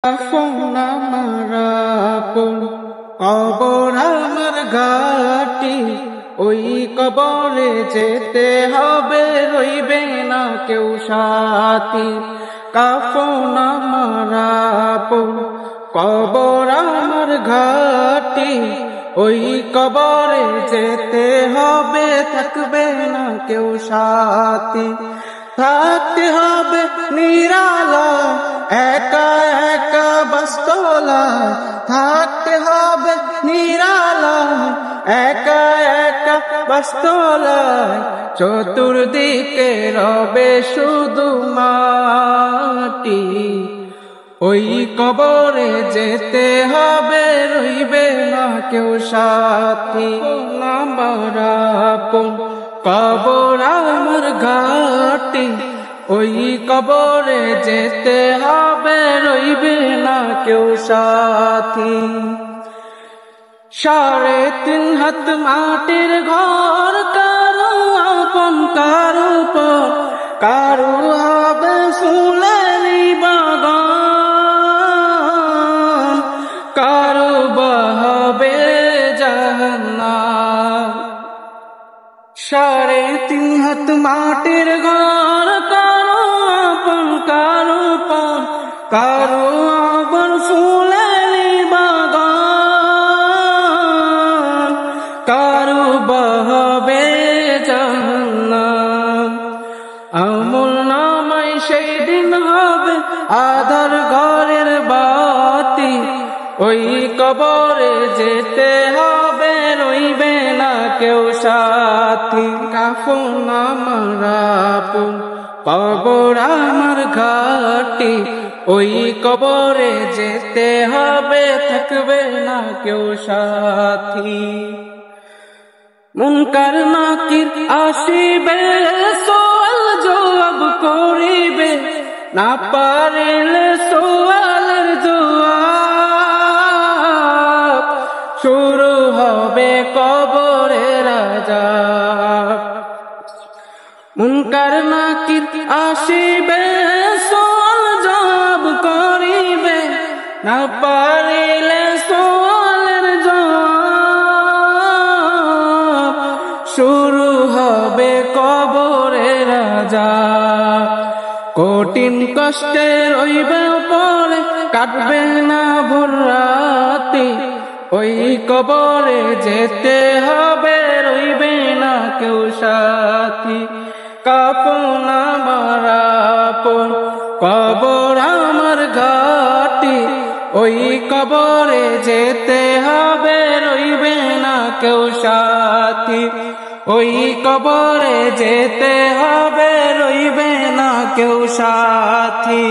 কাফন আমার আপন কবর আমার ঘাটি, ওই কবরে যেতে হবে, রইবে না কেউ সাথী। কাফন আমার আপন কবর আমার ঘাটি, ওই কবরে যেতে হবে, থাকবে না কেউ সাথী। থাকতে হবে নিরালা একা একা বাস্তলা, থাকতে হবে নিরালা একা একা বাস্তলা। চতুর্দিকে রবে শুধু মাটি, ওই কবরে যেতে হবে, রইবে না কেউ সাথী। আমার আপন কবর আমার ঘাটি, ওই কবরে যেতে হবে, রইবে না কেউ সাথী। 3.5 হাত মাটির ঘর, কারো আপন কারো পর, কারো হবে ফুলেরি বাগান, কারো হবে জাহান্নাম। 3.5 হাত মাটির ঘর, কারো আপন কারো পর, কারো আবার ফুলেরি বাগান, কারো হবে জাহান্নাম। আমল নামায় সেই দিন হবে আধার ঘরের বাতি, ওই কবরে যেতে হবে, রইবে না কেউ সাথী। কাফন আমার আপন কবর আমার ঘাটি, ওই কবরে যেতে হবে, থাকবে না কেউ সাথী। মুনকার নাকির আসিবে, সওয়াল জবাব করিবে, না পারিলে সওয়ালের জবাব, শুরু হবে কবরের আযাব। মুনকার নাকির আসিবে, সওয়াল জবাব করিবে, না পারিলে সওয়ালের জবাব, শুরু হবে কবরের আযাব। কঠিন কষ্টে রইবে পরে, কাটবে না ভোর রাতে, ওই কবরে যেতে হবে, রইবে না কেউ সাথী। কাফন আমার আপন কবর আমার ঘাটি, ওই কবরে যেতে হবে, রইবে না কেউ সাথী। ওই কবরে যেতে হবে, রইবে না কেউ সাথী।